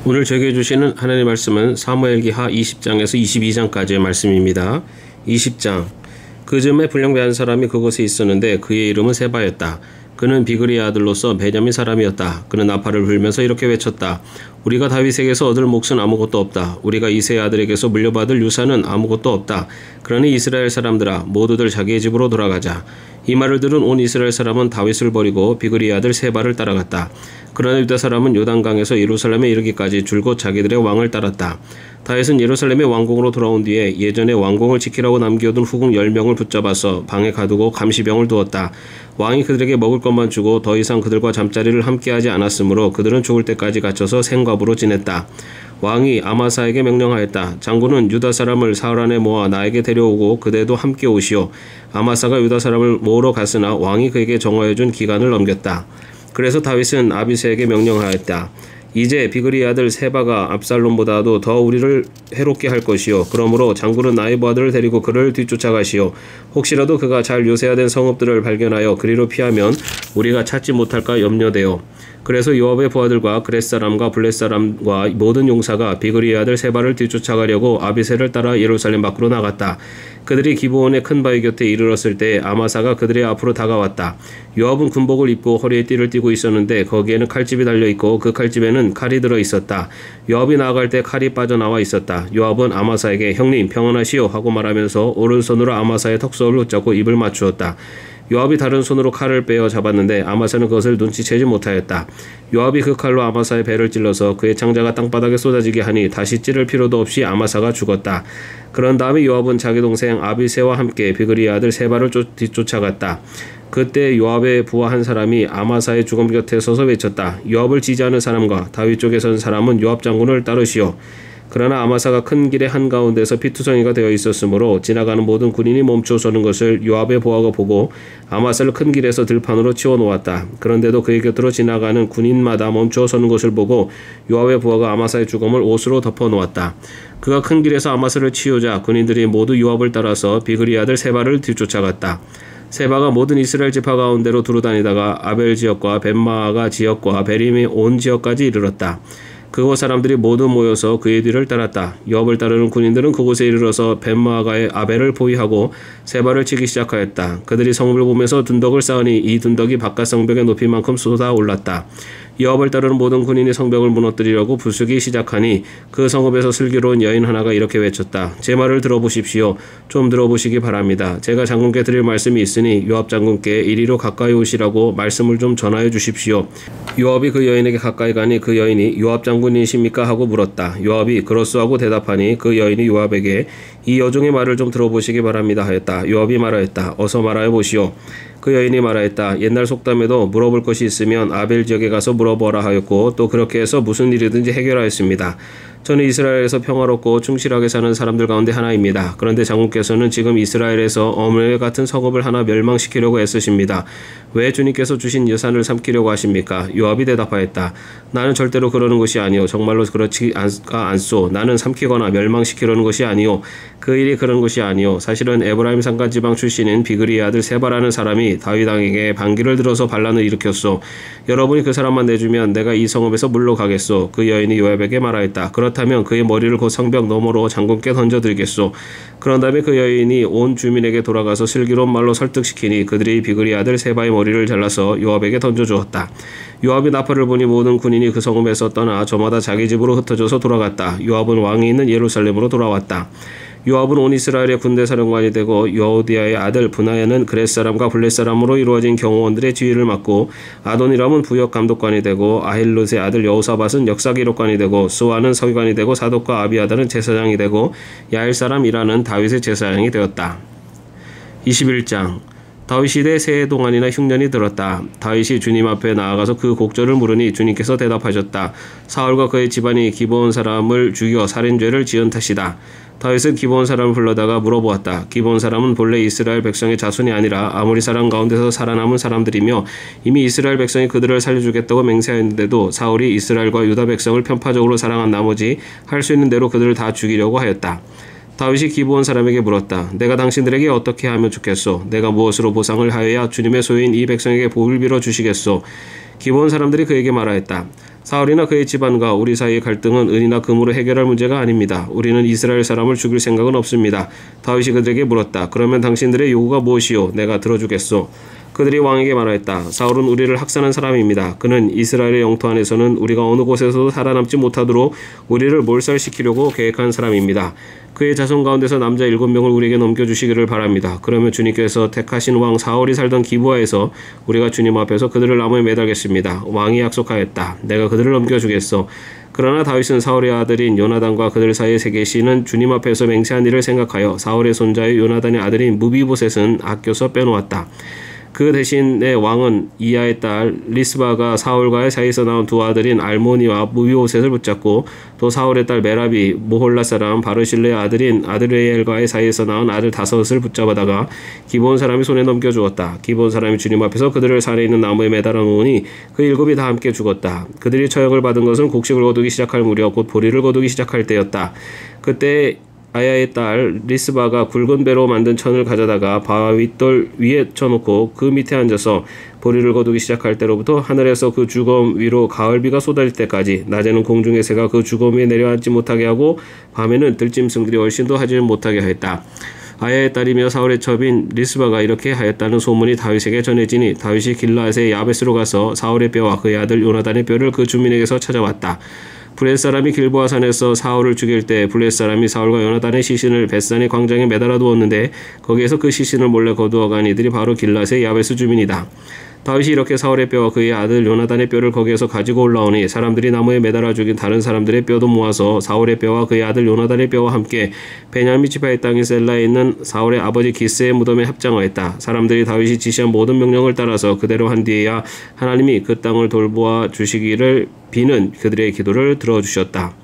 오늘 저에게 주시는 하나님의 말씀은 사무엘기하 20장에서 22장까지의 말씀입니다. 20장. 그 즈음에 불량배한 사람이 그곳에 있었는데 그의 이름은 세바였다. 그는 비그리의 아들로서 베냐민 사람이었다. 그는 나팔을 불면서 이렇게 외쳤다. 우리가 다윗에게서 얻을 몫은 아무것도 없다. 우리가 이새의 아들에게서 물려받을 유산은 아무것도 없다. 그러니 이스라엘 사람들아 모두들 자기의 집으로 돌아가자. 이 말을 들은 온 이스라엘 사람은 다윗을 버리고 비그리의 아들 세바를 따라갔다. 그러나 유다 사람은 요단강에서 예루살렘에 이르기까지 줄곧 자기들의 왕을 따랐다. 다윗은 예루살렘의 왕궁으로 돌아온 뒤에 예전에 왕궁을 지키라고 남겨둔 후궁 10명을 붙잡아서 방에 가두고 감시병을 두었다. 왕이 그들에게 먹을 것만 주고 더 이상 그들과 잠자리를 함께하지 않았으므로 그들은 죽을 때까지 갇혀서 생갑으로 지냈다. 왕이 아마사에게 명령하였다. 장군은 유다 사람을 사흘 안에 모아 나에게 데려오고 그대도 함께 오시오. 아마사가 유다 사람을 모으러 갔으나 왕이 그에게 정하여준 기간을 넘겼다. 그래서 다윗은 아비새에게 명령하였다. 이제 비그리의 아들 세바가 압살롬보다도 더 우리를 해롭게 할 것이요. 그러므로 장군은 나의 부하들을 데리고 그를 뒤쫓아가시오. 혹시라도 그가 잘 요새화된 성읍들을 발견하여 그리로 피하면 우리가 찾지 못할까 염려되어. 그래서 요압의 부하들과 그렛 사람과 블렛 사람과 모든 용사가 비그리의 아들 세바를 뒤쫓아가려고 아비새를 따라 예루살렘 밖으로 나갔다. 그들이 기브온의 큰 바위 곁에 이르렀을 때 아마사가 그들의 앞으로 다가왔다. 요압은 군복을 입고 허리에 띠를 띠고 있었는데 거기에는 칼집이 달려있고 그 칼집에는 칼이 들어있었다. 요압이 나아갈 때 칼이 빠져나와 있었다. 요압은 아마사에게 형님 평안하시오 하고 말하면서 오른손으로 아마사의 턱선을 붙잡고 입을 맞추었다. 요압이 다른 손으로 칼을 빼어 잡았는데 아마사는 그것을 눈치채지 못하였다. 요압이 그 칼로 아마사의 배를 찔러서 그의 창자가 땅바닥에 쏟아지게 하니 다시 찌를 필요도 없이 아마사가 죽었다. 그런 다음에 요압은 자기 동생 아비새와 함께 비그리의 아들 세바를 뒤쫓아갔다. 그때 요압의 부하 한 사람이 아마사의 죽음 곁에 서서 외쳤다. 요압을 지지하는 사람과 다윗 쪽에 선 사람은 요압 장군을 따르시오. 그러나 아마사가 큰 길의 한가운데서 피투성이가 되어 있었으므로 지나가는 모든 군인이 멈춰 서는 것을 요압의 부하가 보고 아마사를 큰 길에서 들판으로 치워 놓았다. 그런데도 그의 곁으로 지나가는 군인마다 멈춰 서는 것을 보고 요압의 부하가 아마사의 죽음을 옷으로 덮어 놓았다. 그가 큰 길에서 아마사를 치우자 군인들이 모두 요압을 따라서 비그리의 아들 세바를 뒤쫓아갔다. 세바가 모든 이스라엘 지파 가운데로 두루다니다가 아벨 지역과 벳마아가 지역과 베림이 온 지역까지 이르렀다. 그곳 사람들이 모두 모여서 그의 뒤를 따랐다. 요압을 따르는 군인들은 그곳에 이르러서 벳마아가의 아벨을 포위하고 세바를 치기 시작하였다. 그들이 성읍을 보면서 둔덕을 쌓으니 이 둔덕이 바깥 성벽의 높이만큼 쏟아올랐다. 요압을 따르는 모든 군인이 성벽을 무너뜨리려고 부수기 시작하니 그 성읍에서 슬기로운 여인 하나가 이렇게 외쳤다. 제 말을 들어보십시오. 좀 들어보시기 바랍니다. 제가 장군께 드릴 말씀이 있으니 요압 장군께 이리로 가까이 오시라고 말씀을 좀 전하여 주십시오. 요압이 그 여인에게 가까이 가니 그 여인이 요압 장군이십니까? 하고 물었다. 요압이 그렇소 하고 대답하니 그 여인이 요압에게 이 여종의 말을 좀 들어보시기 바랍니다 하였다. 요압이 말하였다. 어서 말하여 보시오. 그 여인이 말하였다. 옛날 속담에도 물어볼 것이 있으면 아벨 지역에 가서 물어보라 하였고 또 그렇게 해서 무슨 일이든지 해결하였습니다. 저는 이스라엘에서 평화롭고 충실하게 사는 사람들 가운데 하나입니다. 그런데 장군께서는 지금 이스라엘에서 어머니 같은 성읍을 하나 멸망시키려고 애쓰십니다. 왜 주님께서 주신 유산을 삼키려고 하십니까? 요압이 대답하였다. 나는 절대로 그러는 것이 아니오. 정말로 그렇지가 않소. 나는 삼키거나 멸망시키려는 것이 아니오. 그 일이 그런 것이 아니오. 사실은 에브라임 산간 지방 출신인 비그리의 아들 세바라는 사람이 다윗 왕에게 반기를 들어서 반란을 일으켰소. 여러분이 그 사람만 내주면 내가 이 성읍에서 물러가겠소. 그 여인이 요압에게 말하였다. 그렇다면 그의 머리를 곧 성벽 너머로 장군께 던져드리겠소. 그런 다음에 그 여인이 온 주민에게 돌아가서 슬기로운 말로 설득시키니 그들이 비그리의 아들 세바의 머리를 잘라서 요압에게 던져주었다. 요압이 나팔을 보니 모든 군인이 그 성읍에서 떠나 저마다 자기 집으로 흩어져서 돌아갔다. 요압은 왕이 있는 예루살렘으로 돌아왔다. 요압은 온 이스라엘의 군대 사령관이 되고 여호디아의 아들 브나야는 그렛 사람과 블렛 사람으로 이루어진 경호원들의 지휘를 맡고 아도니람은 부역 감독관이 되고 아힐롯의 아들 여호사밧은 역사 기록관이 되고 스와는 서기관이 되고 사독과 아비아다는 제사장이 되고 야일 사람 이라는 다윗의 제사장이 되었다. 21장. 다윗 시대에 새 동안이나 흉년이 들었다. 다윗이 주님 앞에 나아가서 그 곡절을 물으니 주님께서 대답하셨다. 사울과 그의 집안이 기브온 사람을 죽여 살인죄를 지은 탓이다. 다윗은 기브온 사람을 불러다가 물어보았다. 기브온 사람은 본래 이스라엘 백성의 자손이 아니라 아모리 사람 가운데서 살아남은 사람들이며 이미 이스라엘 백성이 그들을 살려주겠다고 맹세하였는데도 사울이 이스라엘과 유다 백성을 편파적으로 사랑한 나머지 할 수 있는 대로 그들을 다 죽이려고 하였다. 다윗이 기브온 사람에게 물었다. 내가 당신들에게 어떻게 하면 좋겠소? 내가 무엇으로 보상을 하여야 주님의 소유인 이 백성에게 복을 빌어 주시겠소? 기브온 사람들이 그에게 말하였다. 사울이나 그의 집안과 우리 사이의 갈등은 은이나 금으로 해결할 문제가 아닙니다. 우리는 이스라엘 사람을 죽일 생각은 없습니다. 다윗이 그들에게 물었다. 그러면 당신들의 요구가 무엇이요? 내가 들어주겠소. 그들이 왕에게 말하였다. 사울은 우리를 학살한 사람입니다. 그는 이스라엘의 영토 안에서는 우리가 어느 곳에서도 살아남지 못하도록 우리를 몰살시키려고 계획한 사람입니다. 그의 자손 가운데서 남자 7명을 우리에게 넘겨주시기를 바랍니다. 그러면 주님께서 택하신 왕 사울이 살던 기브아에서 우리가 주님 앞에서 그들을 나무에 매달겠습니다. 왕이 약속하였다. 내가 그들을 넘겨주겠소. 그러나 다윗은 사울의 아들인 요나단과 그들 사이에 새 계시는 주님 앞에서 맹세한 일을 생각하여 사울의 손자의 요나단의 아들인 무비보셋은 아껴서 빼놓았다. 그 대신에 왕은 이야의 딸 리스바가 사울과의 사이에서 나온 두 아들인 알모니와 무비보셋을 붙잡고 또 사울의 딸 메라비 모홀라 사람 바르실레의 아들인 아드레엘과의 사이에서 낳은 아들 5을 붙잡아다가 기브온 사람이 손에 넘겨주었다. 기브온 사람이 주님 앞에서 그들을 산에 있는 나무에 매달아 놓으니 그 7이 다 함께 죽었다. 그들이 처형을 받은 것은 곡식을 거두기 시작할 무렵 곧 보리를 거두기 시작할 때였다. 그때 아야의 딸 리스바가 굵은 배로 만든 천을 가져다가 바위돌 위에 쳐놓고 그 밑에 앉아서 보리를 거두기 시작할 때로부터 하늘에서 그 주검 위로 가을비가 쏟아질 때까지 낮에는 공중의 새가 그 주검 위에 내려앉지 못하게 하고 밤에는 들짐승들이 얼씬도 하지 못하게 하였다. 아야의 딸이며 사울의 첩인 리스바가 이렇게 하였다는 소문이 다윗에게 전해지니 다윗이 길르앗의 야베스로 가서 사울의 뼈와 그의 아들 요나단의 뼈를 그 주민에게서 찾아왔다. 블레셋 사람이 길보아 산에서 사울을 죽일 때 블레셋 사람이 사울과 요나단의 시신을 벳산의 광장에 매달아 두었는데 거기에서 그 시신을 몰래 거두어간 이들이 바로 길르앗의 야베스 주민이다. 다윗이 이렇게 사울의 뼈와 그의 아들 요나단의 뼈를 거기에서 가지고 올라오니 사람들이 나무에 매달아 죽인 다른 사람들의 뼈도 모아서 사울의 뼈와 그의 아들 요나단의 뼈와 함께 베냐민 지파의 땅인 셀라에 있는 사울의 아버지 기스의 무덤에 합장하였다. 사람들이 다윗이 지시한 모든 명령을 따라서 그대로 한 뒤에야 하나님이 그 땅을 돌보아 주시기를 비는 그들의 기도를 들어주셨다.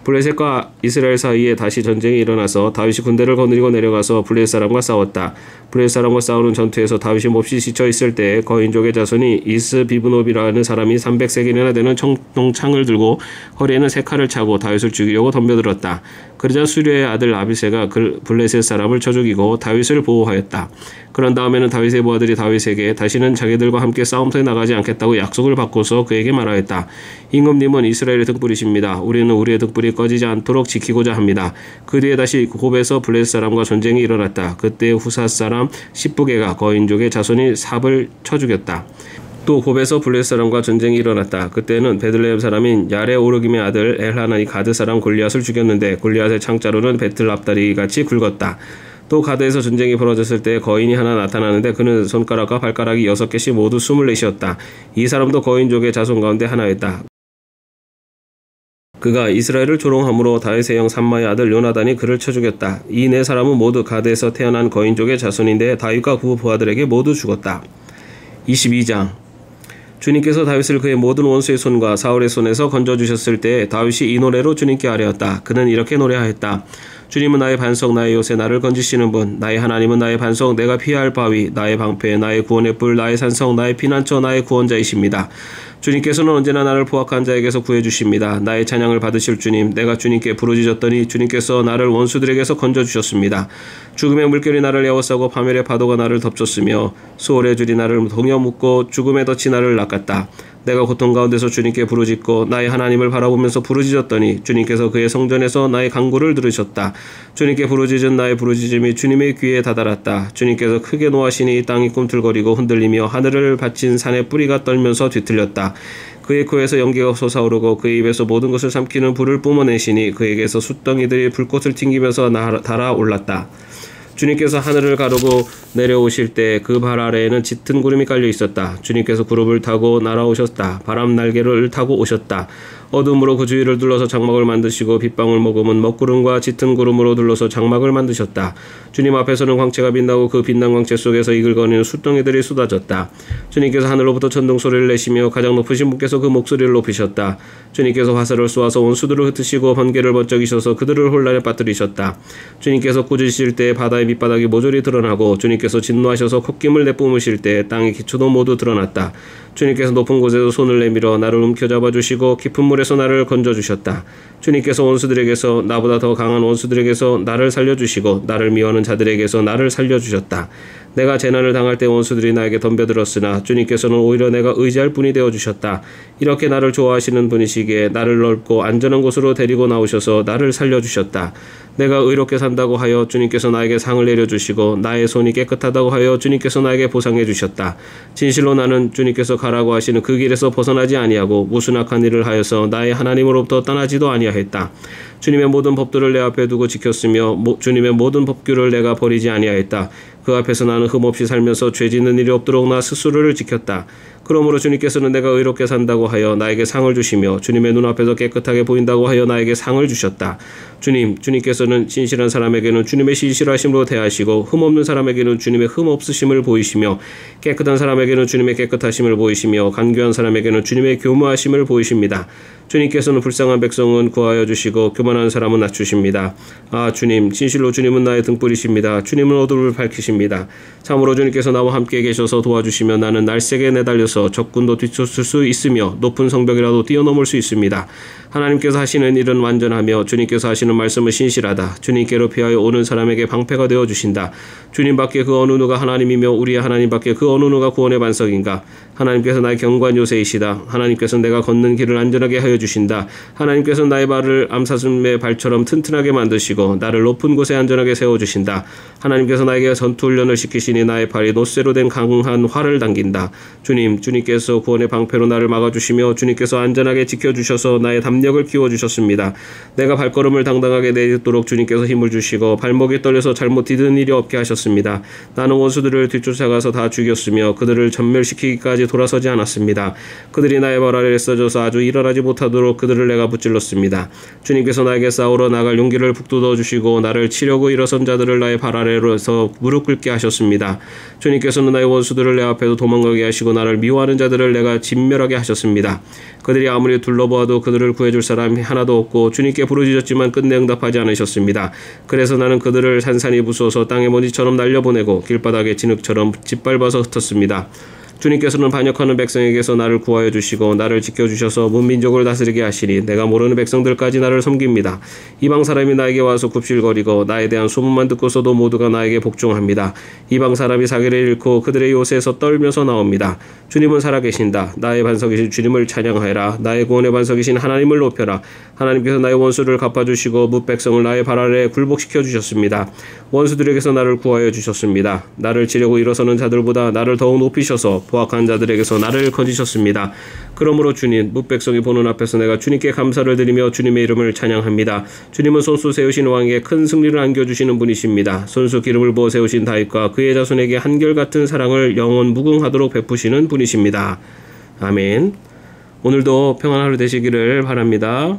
블레셋과 이스라엘 사이에 다시 전쟁이 일어나서 다윗이 군대를 거느리고 내려가서 블레셋 사람과 싸웠다. 블레셋 사람과 싸우는 전투에서 다윗이 몹시 지쳐 있을 때 거인족의 자손이 이스비브노비라는 사람이 300세겔이나 되는 청동창을 들고 허리에는 3칼을 차고 다윗을 죽이려고 덤벼들었다. 그러자 수리의 아들 아비새가 블레셋 사람을 쳐 죽이고 다윗을 보호하였다. 그런 다음에는 다윗의 부하들이 다윗에게 다시는 자기들과 함께 싸움터에 나가지 않겠다고 약속을 받고서 그에게 말하였다. 임금님은 이스라엘의 등불이십니다. 우리는 우리의 등불이 꺼지지 않도록 지키고자 합니다. 그 뒤에 다시 홉에서 블레셋 사람과 전쟁이 일어났다. 그때 후사 사람 십부게가 거인족의 자손이 삽을 쳐 죽였다. 또 홉에서 블레셋 사람과 전쟁이 일어났다. 그때는 베들레헴 사람인 야레 오르김의 아들 엘하나니 가드 사람 골리앗을 죽였는데 골리앗의 창자로는 배틀 앞다리 같이 굵었다. 또 가드에서 전쟁이 벌어졌을 때 거인이 하나 나타나는데 그는 손가락과 발가락이 6개씩 모두 24이었다. 이 사람도 거인족의 자손 가운데 하나였다. 그가 이스라엘을 조롱함으로 다윗의 형 삼마의 아들 요나단이 그를 쳐 죽였다. 이 4사람은 모두 가드에서 태어난 거인족의 자손인데 다윗과 그 부하들에게 모두 죽었다. 22장 주님께서 다윗을 그의 모든 원수의 손과 사울의 손에서 건져주셨을 때 다윗이 이 노래로 주님께 아뢰었다. 그는 이렇게 노래하였다. 주님은 나의 반석 나의 요새 나를 건지시는 분 나의 하나님은 나의 반석 내가 피할 바위 나의 방패 나의 구원의 뿔 나의 산성 나의 피난처 나의 구원자이십니다. 주님께서는 언제나 나를 포악한 자에게서 구해주십니다. 나의 찬양을 받으실 주님 내가 주님께 부르짖었더니 주님께서 나를 원수들에게서 건져주셨습니다. 죽음의 물결이 나를 에워싸고 파멸의 파도가 나를 덮쳤으며 수월의 줄이 나를 동여 묶고 죽음의 덫이 나를 낚았다. 내가 고통 가운데서 주님께 부르짖고 나의 하나님을 바라보면서 부르짖었더니 주님께서 그의 성전에서 나의 간구를 들으셨다. 주님께 부르짖은 나의 부르짖음이 주님의 귀에 다다랐다. 주님께서 크게 노하시니 땅이 꿈틀거리고 흔들리며 하늘을 받친 산의 뿌리가 떨면서 뒤틀렸다. 그의 코에서 연기가 솟아오르고 그의 입에서 모든 것을 삼키는 불을 뿜어내시니 그에게서 숫덩이들이 불꽃을 튕기면서 달아올랐다. 주님께서 하늘을 가르고 내려오실 때 그 발 아래에는 짙은 구름이 깔려 있었다. 주님께서 구름을 타고 날아오셨다. 바람 날개를 타고 오셨다. 어둠으로 그 주위를 둘러서 장막을 만드시고 빗방울 머금은 먹구름과 짙은 구름으로 둘러서 장막을 만드셨다. 주님 앞에서는 광채가 빛나고 그 빛난 광채 속에서 이글거리는 숫덩이들이 쏟아졌다. 주님께서 하늘로부터 천둥 소리를 내시며 가장 높으신 분께서 그 목소리를 높이셨다. 주님께서 화살을 쏘아서 온수들을 흩으시고 번개를 번쩍이셔서 그들을 혼란에 빠뜨리셨다. 주님께서 꾸짖으실 때 바다의 밑바닥이 모조리 드러나고 주님께서 진노하셔서 콧김을 내뿜으실 때 땅의 기초도 모두 드러났다. 주님께서 높은 곳에서 손을 내밀어 나를 움켜잡아 주시고 깊은 물에 손에서 나를 건져주셨다. 주님께서 원수들에게서 나보다 더 강한 원수들에게서 나를 살려주시고 나를 미워하는 자들에게서 나를 살려주셨다. 내가 재난을 당할 때 원수들이 나에게 덤벼들었으나 주님께서는 오히려 내가 의지할 분이 되어주셨다. 이렇게 나를 좋아하시는 분이시기에 나를 넓고 안전한 곳으로 데리고 나오셔서 나를 살려주셨다. 내가 의롭게 산다고 하여 주님께서 나에게 상을 내려주시고 나의 손이 깨끗하다고 하여 주님께서 나에게 보상해 주셨다. 진실로 나는 주님께서 가라고 하시는 그 길에서 벗어나지 아니하고 무슨 악한 일을 하여서 나의 하나님으로부터 떠나지도 아니하였다. 주님의 모든 법도를 내 앞에 두고 지켰으며 주님의 모든 법규를 내가 버리지 아니하였다. 그 앞에서 나는 흠없이 살면서 죄 짓는 일이 없도록 나 스스로를 지켰다. 그러므로 주님께서는 내가 의롭게 산다고 하여 나에게 상을 주시며 주님의 눈앞에서 깨끗하게 보인다고 하여 나에게 상을 주셨다. 주님께서는 신실한 사람에게는 주님의 신실하심으로 대하시고 흠없는 사람에게는 주님의 흠없으심을 보이시며 깨끗한 사람에게는 주님의 깨끗하심을 보이시며 간교한 사람에게는 주님의 교무하심을 보이십니다. 주님께서는 불쌍한 백성은 구하여 주시고 교만한 사람은 낮추십니다. 아 주님, 진실로 주님은 나의 등불이십니다. 주님은 어둠을 밝히십니다. 참으로 주님께서 나와 함께 계셔서 도와주시며 나는 날쌔게 내달려서 적군도 뒤쫓을 수 있으며 높은 성벽이라도 뛰어넘을 수 있습니다. 하나님께서 하시는 일은 완전하며 주님께서 하시는 말씀은 신실하다. 주님께로 피하여 오는 사람에게 방패가 되어 주신다. 주님밖에 그 어느 누가 하나님이며 우리의 하나님밖에 그 어느 누가 구원의 반석인가. 하나님께서 나의 견고한 요새이시다. 하나님께서는 내가 걷는 길을 안전하게 하여 주신다. 하나님께서는 나의 발을 암사슴의 발처럼 튼튼하게 만드시고 나를 높은 곳에 안전하게 세워주신다. 하나님께서 나에게 전투훈련을 시키시니 나의 발이 노쇠로 된 강한 활을 당긴다. 주님께서 구원의 방패로 나를 막아주시며 주님께서 안전하게 지켜주셔서 나의 담력을 키워주셨습니다. 내가 발걸음을 당당하게 내딛도록 주님께서 힘을 주시고 발목이 떨려서 잘못 디디는 일이 없게 하셨습니다. 나는 원수들을 뒤쫓아가서 다 죽였으며 그들을 전멸시키기까지 돌아서지 않았습니다. 그들이 나의 발 아래에 써져서 아주 일어나지 못하도록 그들을 내가 붙질렀습니다. 주님께서 나에게 싸우러 나갈 용기를 북돋워 주시고 나를 치려고 일어선 자들을 나의 발 아래로서 무릎 꿇게 하셨습니다. 주님께서는 나의 원수들을 내 앞에서 도망가게 하시고 나를 미워하는 자들을 내가 진멸하게 하셨습니다. 그들이 아무리 둘러보아도 그들을 구해줄 사람이 하나도 없고 주님께 부르짖었지만 끝내 응답하지 않으셨습니다. 그래서 나는 그들을 산산이 부수어서 땅의 먼지처럼 날려보내고 길바닥의 진흙처럼 짓밟아서 흩었습니다. 주님께서는 반역하는 백성에게서 나를 구하여 주시고 나를 지켜주셔서 문민족을 다스리게 하시니 내가 모르는 백성들까지 나를 섬깁니다. 이방 사람이 나에게 와서 굽실거리고 나에 대한 소문만 듣고서도 모두가 나에게 복종합니다. 이방 사람이 사기를 잃고 그들의 요새에서 떨면서 나옵니다. 주님은 살아계신다. 나의 반석이신 주님을 찬양하여라. 나의 구원의 반석이신 하나님을 높여라. 하나님께서 나의 원수를 갚아주시고 뭇백성을 나의 발 아래에 굴복시켜 주셨습니다. 원수들에게서 나를 구하여 주셨습니다. 나를 치려고 일어서는 자들보다 나를 더욱 높이셔서 포악한 자들에게서 나를 건지셨습니다. 그러므로 주님, 뭇백성이 보는 앞에서 내가 주님께 감사를 드리며 주님의 이름을 찬양합니다. 주님은 손수 세우신 왕에게 큰 승리를 안겨주시는 분이십니다. 손수 기름을 부어 세우신 다윗과 그의 자손에게 한결같은 사랑을 영원 무궁하도록 베푸시는 분이십니다. 아멘. 오늘도 평안한 하루 되시기를 바랍니다.